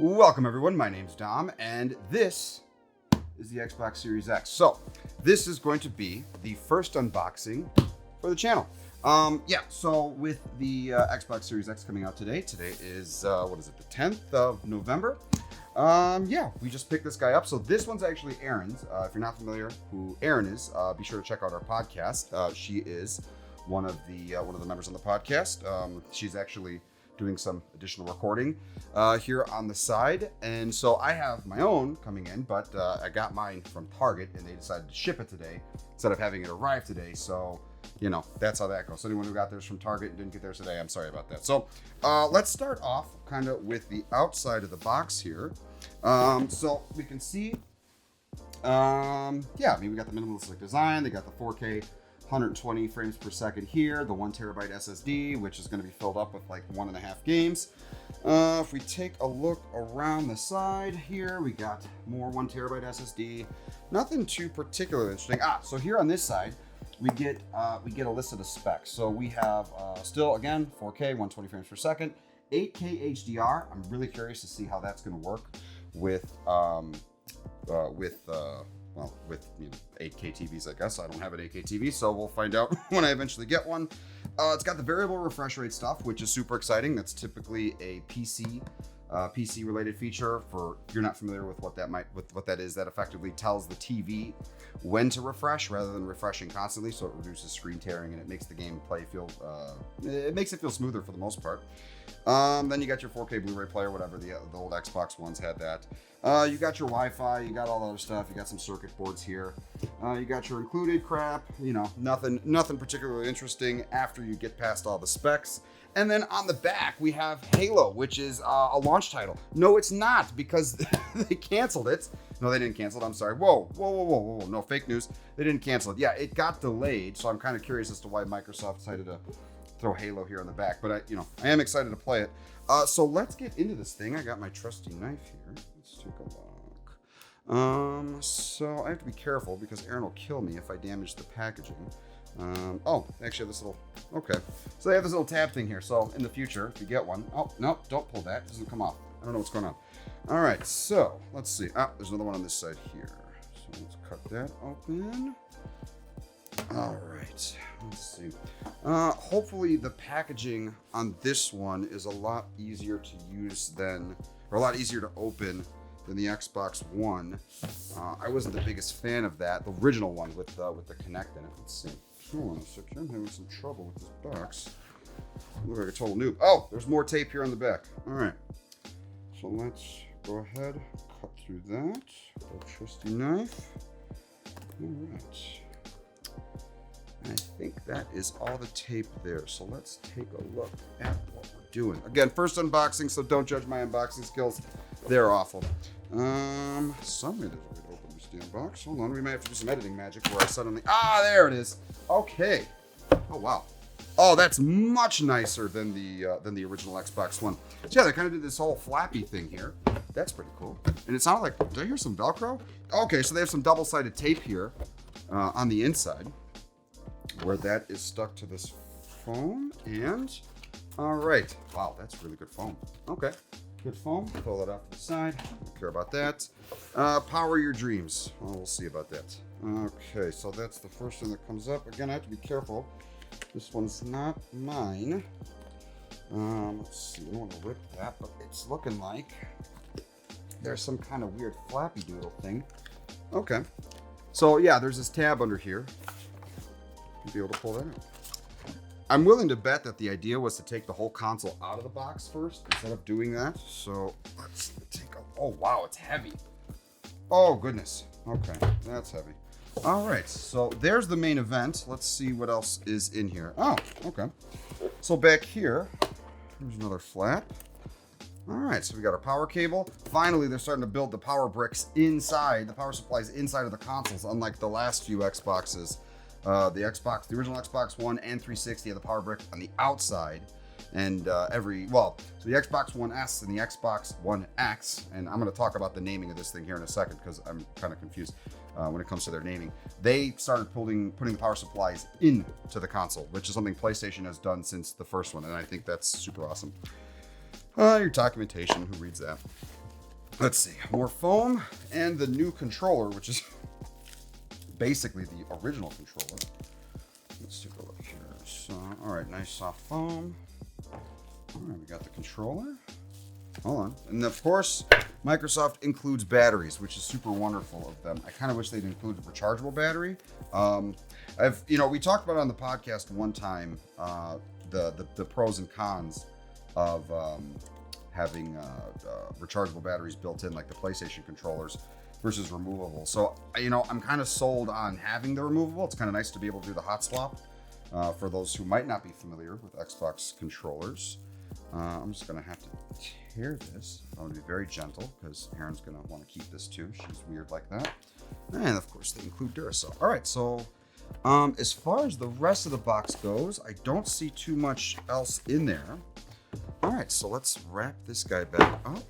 Welcome everyone, my name's Dom, and this is the Xbox Series X. So, this is going to be the first unboxing for the channel. So with the Xbox Series X coming out today is, the 10th of November? We just picked this guy up. So this one's actually Erin's. If you're not familiar who Erin is, be sure to check out our podcast. She is one of the members on the podcast. She's actually doing some additional recording here on the side, and so I have my own coming in, but I got mine from Target and they decided to ship it today instead of having it arrive today. So that's how that goes. So anyone who got theirs from Target and didn't get theirs today, I'm sorry about that. So let's start off kind of with the outside of the box here. So we can see we got the minimalistic design. They got the 4K 120 frames per second here, the 1 terabyte SSD, which is going to be filled up with like 1.5 games. If we take a look around the side here, we got more 1 terabyte SSD. Nothing too particularly interesting. So here on this side, we get a list of the specs. So we have still again 4K 120 frames per second, 8K HDR. I'm really curious to see how that's going to work with 8K TVs, I guess. I don't have an 8K TV, so we'll find out when I eventually get one. It's got the variable refresh rate stuff, which is super exciting. That's typically a PC related feature. For if you're not familiar with what that is, that effectively tells the TV when to refresh rather than refreshing constantly, so it reduces screen tearing and it makes the gameplay feel smoother for the most part. Then you got your 4K Blu-ray player, whatever the old Xbox ones had that. You got your Wi-Fi, you got all the other stuff, you got some circuit boards here. You got your included crap, nothing particularly interesting after you get past all the specs. And then on the back, we have Halo, which is a launch title. No, it's not, because they canceled it. No, they didn't cancel it. I'm sorry. Whoa. No, fake news. They didn't cancel it. Yeah, it got delayed, so I'm kind of curious as to why Microsoft decided to throw Halo here on the back. But I am excited to play it. So let's get into this thing. I got my trusty knife here. Let's take a look. So I have to be careful because Erin will kill me if I damage the packaging. Actually, this little, okay. So they have this little tab thing here. So in the future, if you get one, oh, no, don't pull that. It doesn't come off. I don't know what's going on. All right, so let's see. There's another one on this side here. So let's cut that open. All right, let's see. Hopefully the packaging on this one is a lot easier to use or a lot easier to open than the Xbox One. I wasn't the biggest fan of that, the original one with the Kinect in it. Let's see. Hold on a second. I'm having some trouble with this box. I look like a total noob. Oh, there's more tape here on the back. All right. So let's go ahead, cut through that. Our trusty knife. All right. I think that is all the tape there. So let's take a look at what we're doing. Again, first unboxing, so don't judge my unboxing skills. They're awful. Some way there's a way to open this damn box. Hold on, we might have to do some editing magic where I suddenly, there it is. Okay. Oh, wow. Oh, that's much nicer than the original Xbox One. So yeah, they kind of did this whole flappy thing here. That's pretty cool. And it sounded like, did I hear some Velcro? Okay, so they have some double-sided tape here on the inside where that is stuck to this foam. And all right, wow, that's really good foam. Okay, good foam. Pull that off to the side. Don't care about that. Power your dreams. Well, we'll see about that. Okay, so that's the first thing that comes up. Again, I have to be careful. This one's not mine. Let's see. I don't want to rip that, but it's looking like there's some kind of weird flappy doodle thing. Okay, so yeah, there's this tab under here. You'll be able to pull that out. I'm willing to bet that the idea was to take the whole console out of the box first instead of doing that. So let's take a, oh wow, it's heavy. Oh goodness. Okay, that's heavy. All right, so there's the main event. Let's see what else is in here. Oh, okay. So back here, there's another flap. All right, so we got our power cable. Finally, they're starting to build the power bricks inside, the power supplies inside of the consoles, unlike the last few Xboxes. The original Xbox One and 360 had the power brick on the outside, and so the Xbox One S and the Xbox One X, and I'm going to talk about the naming of this thing here in a second because I'm kind of confused when it comes to their naming. They started putting the power supplies into the console, which is something PlayStation has done since the first one, and I think that's super awesome. Your documentation, who reads that? Let's see, more foam and the new controller, which is basically the original controller. Let's take a look here. So, all right, nice soft foam. All right, we got the controller. Hold on. And of course, Microsoft includes batteries, which is super wonderful of them. I kind of wish they'd include a rechargeable battery. We talked about it on the podcast one time, the pros and cons of having rechargeable batteries built in, like the PlayStation controllers versus removable. So, I'm kind of sold on having the removable. It's kind of nice to be able to do the hot swap for those who might not be familiar with Xbox controllers. I'm just going to have to tear this. I'm going to be very gentle because Erin's going to want to keep this too. She's weird like that. And of course, they include Duracell. All right, so as far as the rest of the box goes, I don't see too much else in there. All right, so let's wrap this guy back up.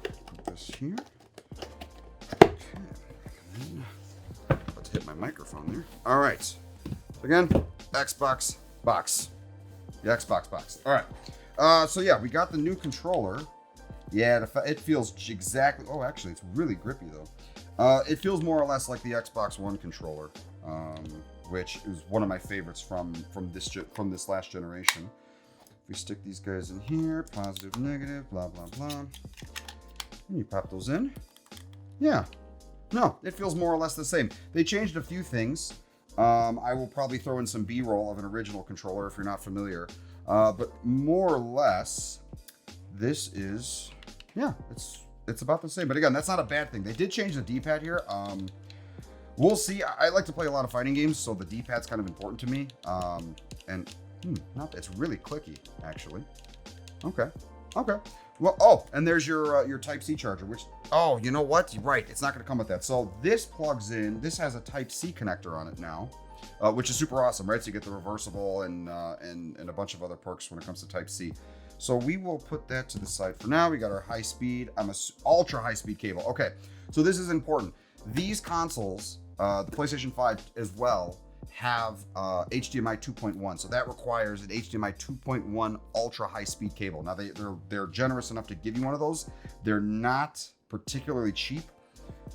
Put this here. Okay. Let's hit my microphone there. All right. Again, Xbox box. The Xbox box. All right. So yeah, we got the new controller. Yeah, it feels exactly. Oh, actually, it's really grippy though. It feels more or less like the Xbox One controller, which is one of my favorites from this last generation. If we stick these guys in here, positive, negative, blah blah blah, and you pop those in. Yeah, no, it feels more or less the same. They changed a few things. I will probably throw in some B-roll of an original controller if you're not familiar. But more or less, this is, yeah, it's about the same. But again, that's not a bad thing. They did change the D-pad here. We'll see. I like to play a lot of fighting games, so the D-pad's kind of important to me. It's really clicky, actually. Okay. Well, and there's your Type-C charger, which, oh, you know what? You're right. It's not going to come with that. So this plugs in. This has a Type-C connector on it now. Which is super awesome, right? So you get the reversible and a bunch of other perks when it comes to Type-C. So we will put that to the side for now. We got our high-speed, ultra high-speed cable. Okay, so this is important. These consoles, the PlayStation 5 as well, have HDMI 2.1. So that requires an HDMI 2.1 ultra high-speed cable. Now they're generous enough to give you one of those. They're not particularly cheap.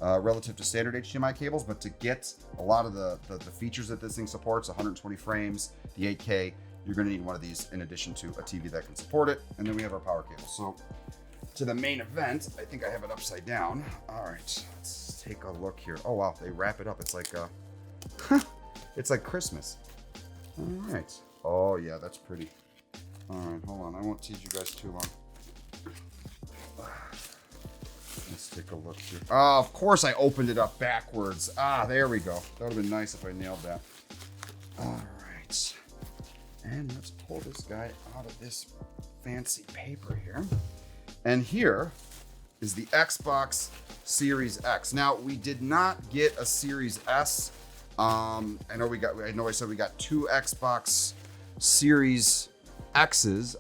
Relative to standard HDMI cables, but to get a lot of the features that this thing supports, 120 frames, the 8K, you're going to need one of these in addition to a TV that can support it. And then we have our power cable. So to the main event, I think I have it upside down. All right, let's take a look here. Oh wow, they wrap it up. It's like it's like Christmas. All right. Oh yeah, that's pretty. All right, hold on. I won't tease you guys too long. Let's take a look here. Of course I opened it up backwards. There we go. That would have been nice if I nailed that. All right. And let's pull this guy out of this fancy paper here. And here is the Xbox Series X. Now, we did not get a Series S. I know I said we got two Xbox Series X's.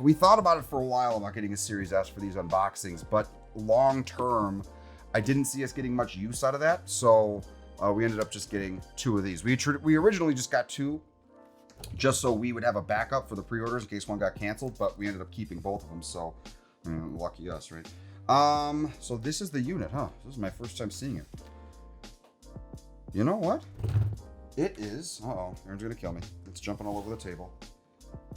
We thought about it for a while about getting a Series S for these unboxings, but long term, I didn't see us getting much use out of that. So we ended up just getting two of these. We originally just got two, just so we would have a backup for the pre-orders in case one got canceled, but we ended up keeping both of them. So lucky us, right? So this is the unit, huh? This is my first time seeing it. You know what? It is. Aaron's gonna kill me. It's jumping all over the table.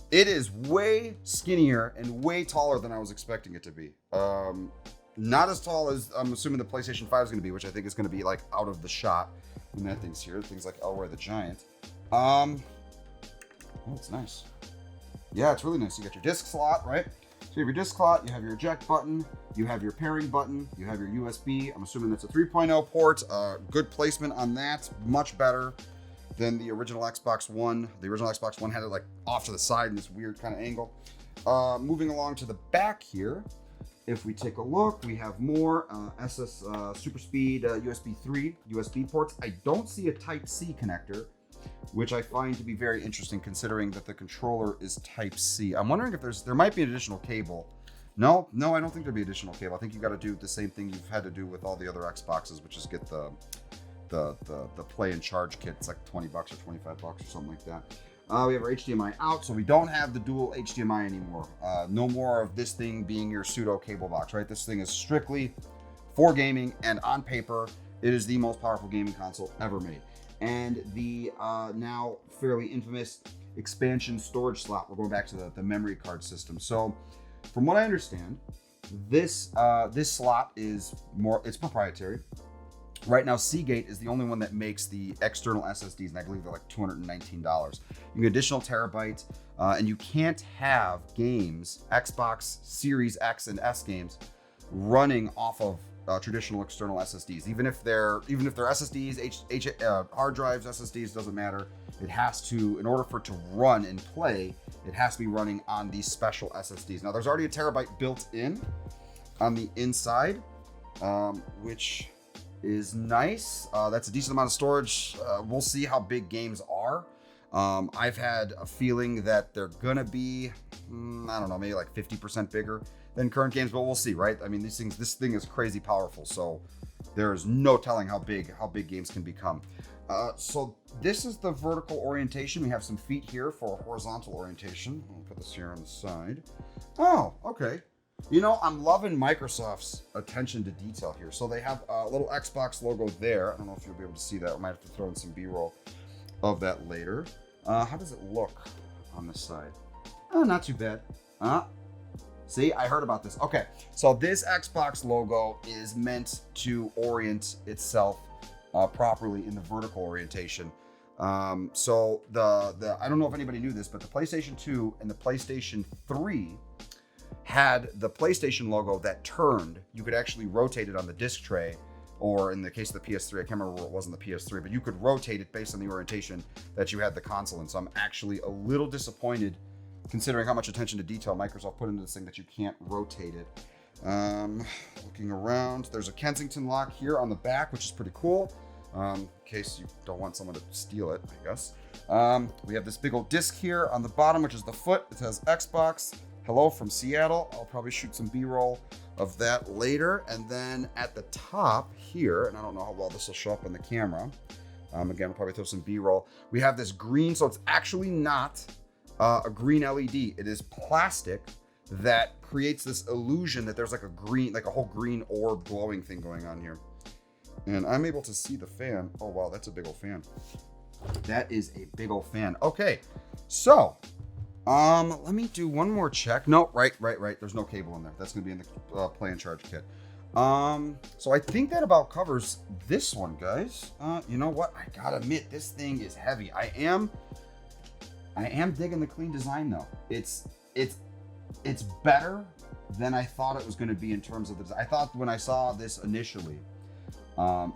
It is way skinnier and way taller than I was expecting it to be. Not as tall as I'm assuming the PlayStation 5 is going to be, which I think is going to be like out of the shot when that thing's here. Things like Elroy the Giant. Oh, it's nice. Yeah, it's really nice. You got your disc slot, right? So you have your disc slot, you have your eject button, you have your pairing button, you have your USB. I'm assuming that's a 3.0 port. Good placement on that. Much better than the original Xbox One. The original Xbox One had it like off to the side in this weird kind of angle. Moving along to the back here, if we take a look, we have more super speed USB 3 USB ports. I don't see a Type-C connector, which I find to be very interesting considering that the controller is Type-C. I'm wondering if there might be an additional cable. No, I don't think there'd be additional cable. I think you got to do the same thing you've had to do with all the other Xboxes, which is get the play and charge kit. It's like $20 or $25 or something like that. We have our HDMI out, so we don't have the dual HDMI anymore. No more of this thing being your pseudo cable box, right? This thing is strictly for gaming, and on paper, it is the most powerful gaming console ever made. And the now fairly infamous expansion storage slot, we're going back to the memory card system. So from what I understand, this slot is it's proprietary. Right now, Seagate is the only one that makes the external SSDs, and I believe they're like $219. You get additional terabytes, and you can't have games, Xbox Series X and S games, running off of traditional external SSDs. Even if they're SSDs, hard drives, SSDs, doesn't matter. It has to, in order for it to run and play, it has to be running on these special SSDs. Now, there's already a terabyte built in on the inside, which is nice. That's a decent amount of storage. We'll see how big games are. I've had a feeling that they're gonna be, I don't know, maybe like 50% bigger than current games, but we'll see, right? I mean, this thing is crazy powerful, so there's no telling how big games can become. So this is the vertical orientation. We have some feet here for horizontal orientation. I'll put this here on the side. Oh, okay. You know, I'm loving Microsoft's attention to detail here. So they have a little Xbox logo there. I don't know if you'll be able to see that. I might have to throw in some B-roll of that later. How does it look on this side? Oh, not too bad. See, I heard about this. Okay, so this Xbox logo is meant to orient itself properly in the vertical orientation. So I don't know if anybody knew this, but the PlayStation 2 and the PlayStation 3 had the PlayStation logo that turned. You could actually rotate it on the disc tray, or in the case of the PS3, I can't remember where it was on the PS3, but you could rotate it based on the orientation that you had the console in. So I'm actually a little disappointed, considering how much attention to detail Microsoft put into this thing, that you can't rotate it. Looking around, there's a Kensington lock here on the back, which is pretty cool, in case you don't want someone to steal it, I guess. We have this big old disc here on the bottom, which is the foot. It says Xbox. Hello from Seattle. I'll probably shoot some B-roll of that later. And then at the top here, and I don't know how well this will show up on the camera. Again, I'll probably throw some B-roll. We have this green, so it's actually not a green LED. It is plastic that creates this illusion that there's like a whole green orb glowing thing going on here. And I'm able to see the fan. Oh, wow, that's a big old fan. That is a big old fan. Okay, so let me do one more check. No, right. There's no cable in there. That's gonna be in the play and charge kit. So I think that about covers this one, guys. You know what? I gotta admit, this thing is heavy. I am digging the clean design though. It's better than I thought it was gonna be in terms of the design. I thought when I saw this initially,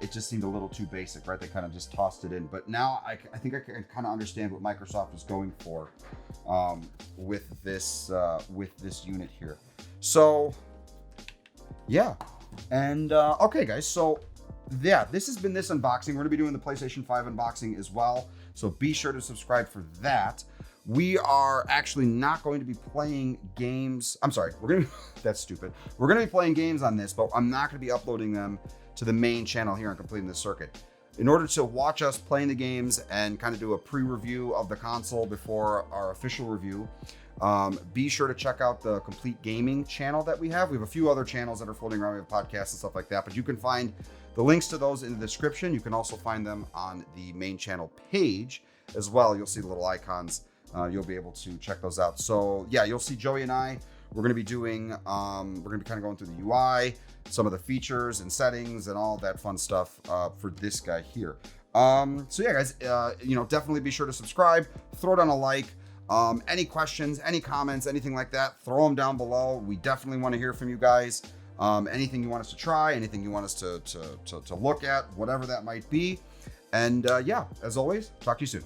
it just seemed a little too basic, right? They kind of just tossed it in. But now I think I can kind of understand what Microsoft is going for with this unit here. So yeah, and okay, guys. So yeah, this has been this unboxing. We're gonna be doing the PlayStation 5 unboxing as well. So be sure to subscribe for that. We are actually not going to be playing games. I'm sorry, that's stupid. We're gonna be playing games on this, but I'm not gonna be uploading them to the main channel here on Completing the Circuit. In order to watch us playing the games and kind of do a pre-review of the console before our official review, be sure to check out the Complete Gaming channel that we have. We have a few other channels that are floating around. We have podcasts and stuff like that, but you can find the links to those in the description. You can also find them on the main channel page as well. You'll see the little icons. You'll be able to check those out. So yeah, you'll see Joey and I. We're going to be doing, we're going to be kind of going through the UI, some of the features and settings and all that fun stuff for this guy here. So yeah, guys, definitely be sure to subscribe, throw down a like. Any questions, any comments, anything like that, throw them down below. We definitely want to hear from you guys. Anything you want us to try, anything you want us to look at, whatever that might be. And yeah, as always, talk to you soon.